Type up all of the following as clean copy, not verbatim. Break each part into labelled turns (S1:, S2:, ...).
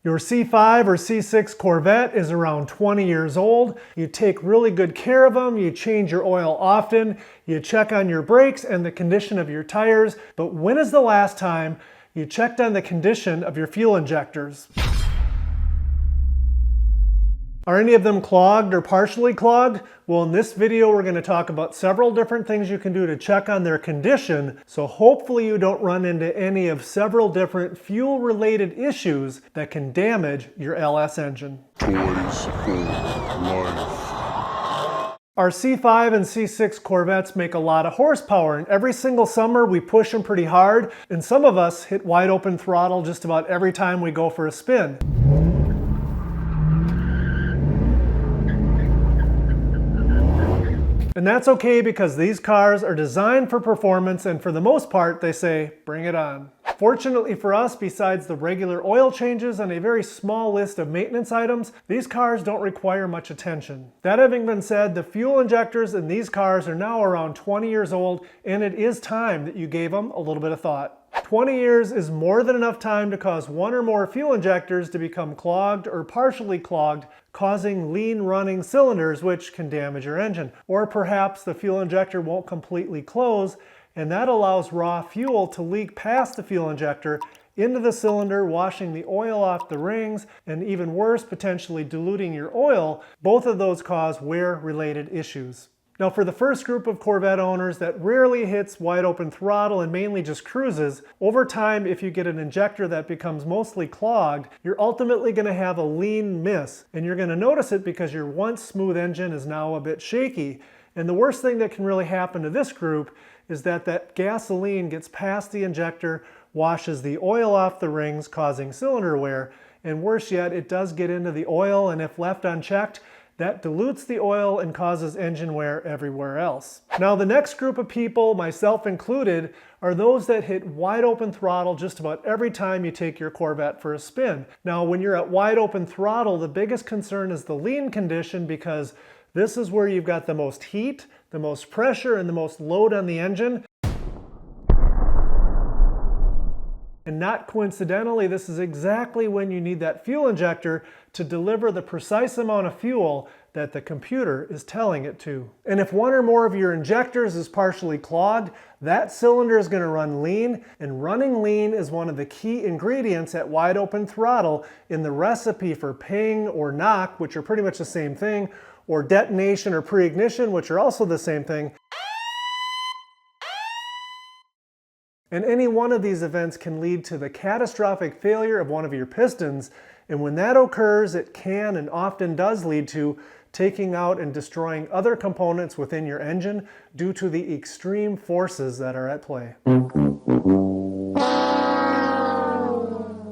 S1: Your C5 or C6 Corvette is around 20 years old. You take really good care of them, you change your oil often, you check on your brakes and the condition of your tires, but when is the last time you checked on the condition of your fuel injectors? Are any of them clogged or partially clogged? Well, in this video, we're going to talk about several different things you can do to check on their condition, so hopefully you don't run into any of several different fuel-related issues that can damage your LS engine.
S2: Toys for life.
S1: Our C5 and C6 Corvettes make a lot of horsepower, and every single summer we push them pretty hard, and some of us hit wide open throttle just about every time we go for a spin. And that's okay because these cars are designed for performance, and for the most part they say, bring it on. Fortunately for us, besides the regular oil changes and a very small list of maintenance items, these cars don't require much attention. That having been said, the fuel injectors in these cars are now around 20 years old, and it is time that you gave them a little bit of thought. 20 years is more than enough time to cause one or more fuel injectors to become clogged or partially clogged, causing lean running cylinders, which can damage your engine. Or perhaps the fuel injector won't completely close, and that allows raw fuel to leak past the fuel injector into the cylinder, washing the oil off the rings, and even worse, potentially diluting your oil. Both of those cause wear-related issues. Now, for the first group of Corvette owners that rarely hits wide open throttle and mainly just cruises, over time, if you get an injector that becomes mostly clogged, you're ultimately going to have a lean miss, and you're going to notice it because your once smooth engine is now a bit shaky. And the worst thing that can really happen to this group is that gasoline gets past the injector, washes the oil off the rings, causing cylinder wear, and worse yet, it does get into the oil, and if left unchecked, that dilutes the oil and causes engine wear everywhere else. Now, the next group of people, myself included, are those that hit wide open throttle just about every time you take your Corvette for a spin. Now, when you're at wide open throttle, the biggest concern is the lean condition, because this is where you've got the most heat, the most pressure, and the most load on the engine. And not coincidentally, this is exactly when you need that fuel injector to deliver the precise amount of fuel that the computer is telling it to. And if one or more of your injectors is partially clogged, that cylinder is going to run lean, and running lean is one of the key ingredients at wide open throttle in the recipe for ping or knock, which are pretty much the same thing, or detonation or pre-ignition, which are also the same thing. And any one of these events can lead to the catastrophic failure of one of your pistons, and when that occurs, it can and often does lead to taking out and destroying other components within your engine due to the extreme forces that are at play.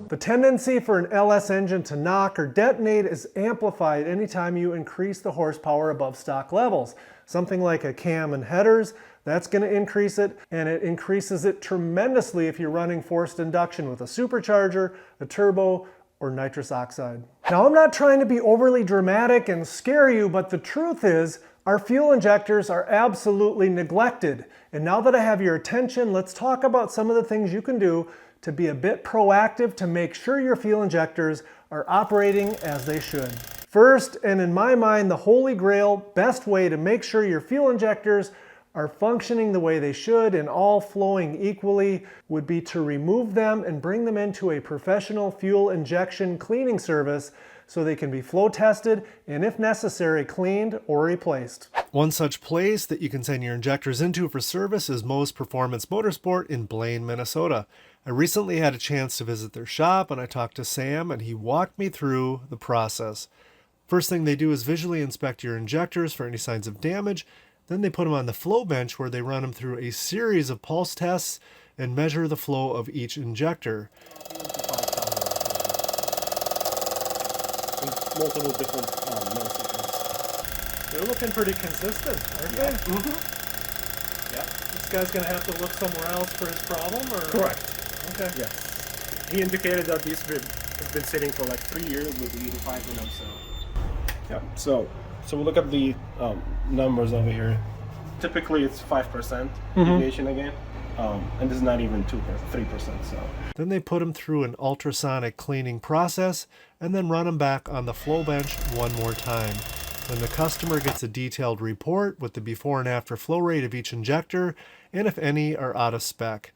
S1: The tendency for an LS engine to knock or detonate is amplified anytime you increase the horsepower above stock levels. Something like a cam and headers, that's going to increase it, and it increases it tremendously if you're running forced induction with a supercharger, a turbo, or nitrous oxide. Now, I'm not trying to be overly dramatic and scare you, but the truth is, our fuel injectors are absolutely neglected. And now that I have your attention, let's talk about some of the things you can do to be a bit proactive to make sure your fuel injectors are operating as they should. First, and in my mind, the holy grail, best way to make sure your fuel injectors are functioning the way they should and all flowing equally would be to remove them and bring them into a professional fuel injection cleaning service so they can be flow tested and, if necessary, cleaned or replaced. One such place that you can send your injectors into for service is Moe's Performance Motorsport in Blaine, Minnesota. I recently had a chance to visit their shop, and I talked to Sam, and he walked me through the process. First thing they do is visually inspect your injectors for any signs of damage. Then they put them on the flow bench where they run them through a series of pulse tests and measure the flow of each injector.
S3: Multiple different milliseconds.
S1: They're looking pretty consistent, aren't they?
S3: Mm-hmm. Yeah.
S1: This guy's going to have to look somewhere else for his problem, or?
S3: Correct.
S1: Okay.
S3: Yes. He indicated that this has been sitting for like 3 years with the 85 in them, so. Yeah. So we look at the numbers over here. Typically, it's 5% deviation again. and this is not even 2%, 3%. So
S1: Then they put them through an ultrasonic cleaning process and then run them back on the flow bench one more time. Then the customer gets a detailed report with the before and after flow rate of each injector and if any are out of spec.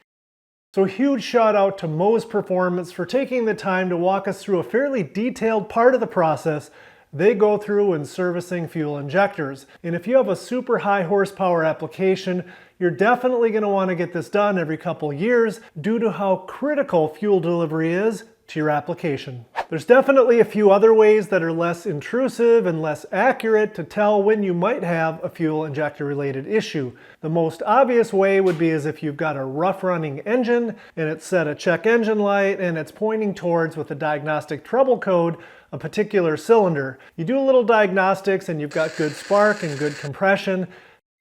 S1: So a huge shout out to Moe's Performance for taking the time to walk us through a fairly detailed part of the process they go through when servicing fuel injectors. And if you have a super high horsepower application, you're definitely going to want to get this done every couple years due to how critical fuel delivery is to your application. There's definitely a few other ways that are less intrusive and less accurate to tell when you might have a fuel injector related issue. The most obvious way would be as if you've got a rough running engine and it's set a check engine light and it's pointing towards with a diagnostic trouble code a particular cylinder. You do a little diagnostics and you've got good spark and good compression.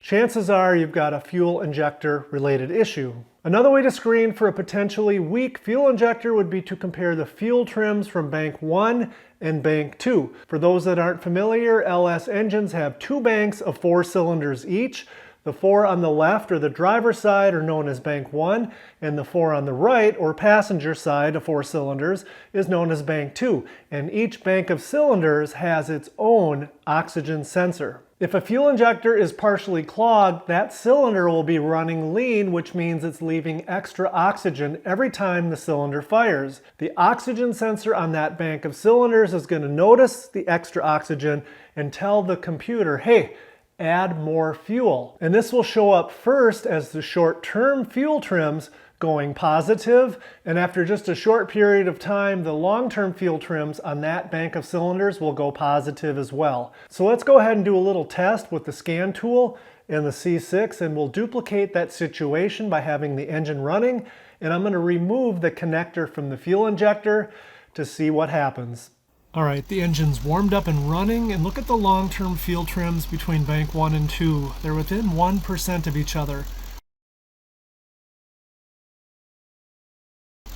S1: Chances are you've got a fuel injector related issue. Another way to screen for a potentially weak fuel injector would be to compare the fuel trims from bank 1 and bank 2. For those that aren't familiar, LS engines have 2 banks of 4 cylinders each. The 4 on the left or the driver's side are known as bank 1, and the 4 on the right or passenger side of 4 cylinders is known as bank 2. And each bank of cylinders has its own oxygen sensor. If a fuel injector is partially clogged, that cylinder will be running lean, which means it's leaving extra oxygen every time the cylinder fires. The oxygen sensor on that bank of cylinders is going to notice the extra oxygen and tell the computer, hey, add more fuel. And this will show up first as the short-term fuel trims going positive, and after just a short period of time, the long-term fuel trims on that bank of cylinders will go positive as well. So let's go ahead and do a little test with the scan tool and the C6, and we'll duplicate that situation by having the engine running, and I'm going to remove the connector from the fuel injector to see what happens. All right, the engine's warmed up and running, and look at the long-term fuel trims between bank 1 and 2. They're within 1% of each other.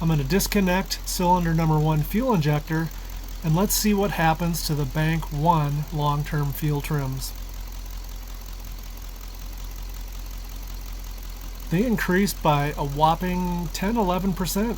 S1: I'm going to disconnect cylinder number 1 fuel injector, and let's see what happens to the bank 1 long-term fuel trims. They increased by a whopping 10-11%.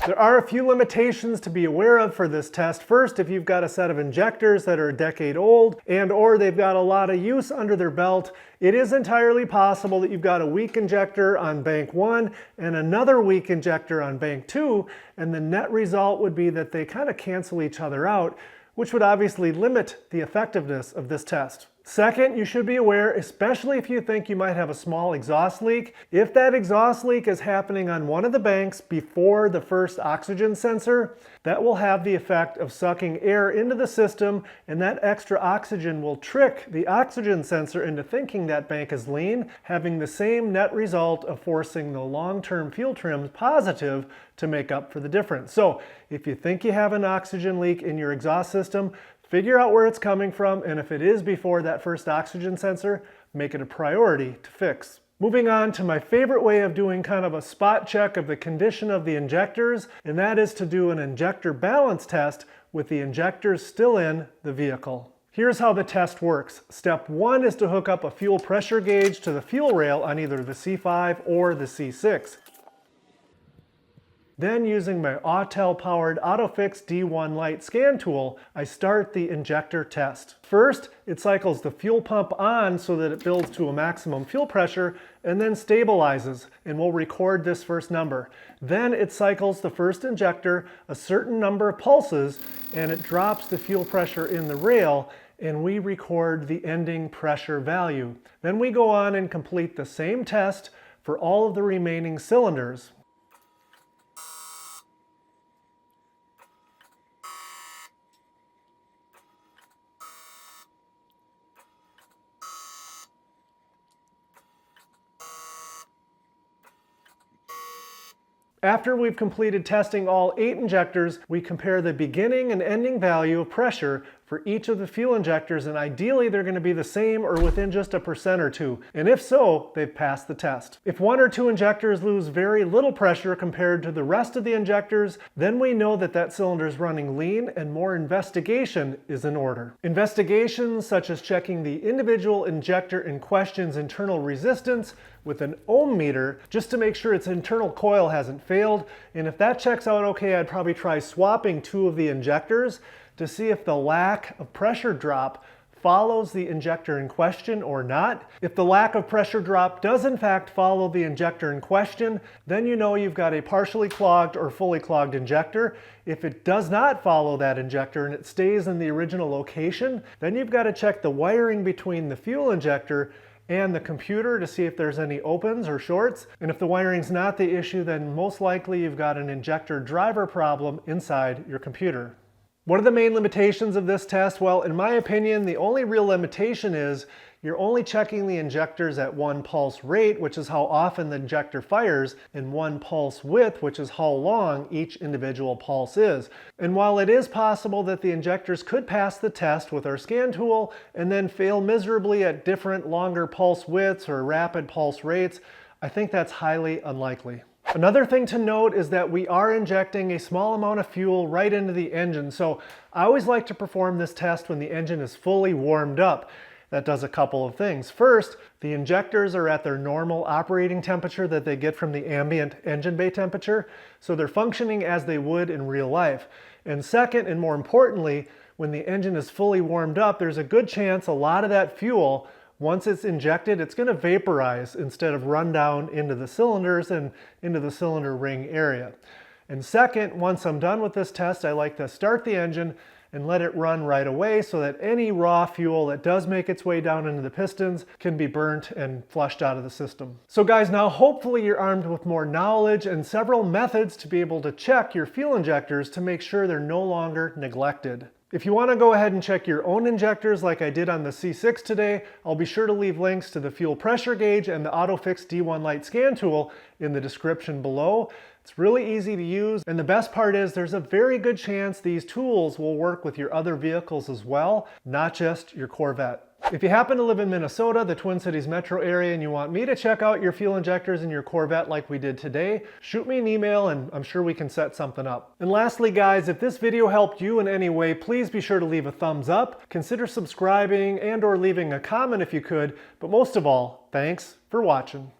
S1: There are a few limitations to be aware of for this test. First, if you've got a set of injectors that are a decade old and or they've got a lot of use under their belt, it is entirely possible that you've got a weak injector on bank 1 and another weak injector on bank 2, and the net result would be that they kind of cancel each other out, which would obviously limit the effectiveness of this test. Second, you should be aware, especially if you think you might have a small exhaust leak, if that exhaust leak is happening on one of the banks before the first oxygen sensor, that will have the effect of sucking air into the system, and that extra oxygen will trick the oxygen sensor into thinking that bank is lean, having the same net result of forcing the long-term fuel trims positive to make up for the difference. So if you think you have an oxygen leak in your exhaust system, figure out where it's coming from, and if it is before that first oxygen sensor, make it a priority to fix. Moving on to my favorite way of doing kind of a spot check of the condition of the injectors, and that is to do an injector balance test with the injectors still in the vehicle. Here's how the test works. Step 1 is to hook up a fuel pressure gauge to the fuel rail on either the C5 or the C6. Then, using my Autel-powered OTOFIX D1 Lite scan tool, I start the injector test. First, it cycles the fuel pump on so that it builds to a maximum fuel pressure and then stabilizes, and we'll record this first number. Then it cycles the first injector a certain number of pulses and it drops the fuel pressure in the rail, and we record the ending pressure value. Then we go on and complete the same test for all of the remaining cylinders. After we've completed testing all 8 injectors, we compare the beginning and ending value of pressure for each of the fuel injectors, and ideally they're going to be the same or within just a percent or two. And if so, they've passed the test. If one or two injectors lose very little pressure compared to the rest of the injectors, then we know that that cylinder is running lean and more investigation is in order. Investigations such as checking the individual injector in question's internal resistance with an ohm meter just to make sure its internal coil hasn't failed. And if that checks out okay, I'd probably try swapping two of the injectors to see if the lack of pressure drop follows the injector in question or not. If the lack of pressure drop does in fact follow the injector in question, then you know you've got a partially clogged or fully clogged injector. If it does not follow that injector and it stays in the original location, then you've got to check the wiring between the fuel injector and the computer to see if there's any opens or shorts. And if the wiring's not the issue, then most likely you've got an injector driver problem inside your computer. What are the main limitations of this test? Well, in my opinion, the only real limitation is you're only checking the injectors at 1 pulse rate, which is how often the injector fires, and 1 pulse width, which is how long each individual pulse is. And while it is possible that the injectors could pass the test with our scan tool and then fail miserably at different longer pulse widths or rapid pulse rates, I think that's highly unlikely. Another thing to note is that we are injecting a small amount of fuel right into the engine, so I always like to perform this test when the engine is fully warmed up. That does a couple of things. First, the injectors are at their normal operating temperature that they get from the ambient engine bay temperature, so they're functioning as they would in real life. And second, and more importantly, when the engine is fully warmed up, there's a good chance a lot of that fuel, once it's injected, it's going to vaporize instead of run down into the cylinders and into the cylinder ring area. And second, once I'm done with this test, I like to start the engine and let it run right away so that any raw fuel that does make its way down into the pistons can be burnt and flushed out of the system. So guys, now hopefully you're armed with more knowledge and several methods to be able to check your fuel injectors to make sure they're no longer neglected. If you want to go ahead and check your own injectors like I did on the C6 today, I'll be sure to leave links to the fuel pressure gauge and the OTOFIX D1 Lite scan tool in the description below. It's really easy to use, and the best part is there's a very good chance these tools will work with your other vehicles as well, not just your Corvette. If you happen to live in Minnesota, the Twin Cities metro area, and you want me to check out your fuel injectors in your Corvette like we did today, shoot me an email and I'm sure we can set something up. And lastly guys, if this video helped you in any way, please be sure to leave a thumbs up, consider subscribing and or leaving a comment if you could, but most of all, thanks for watching.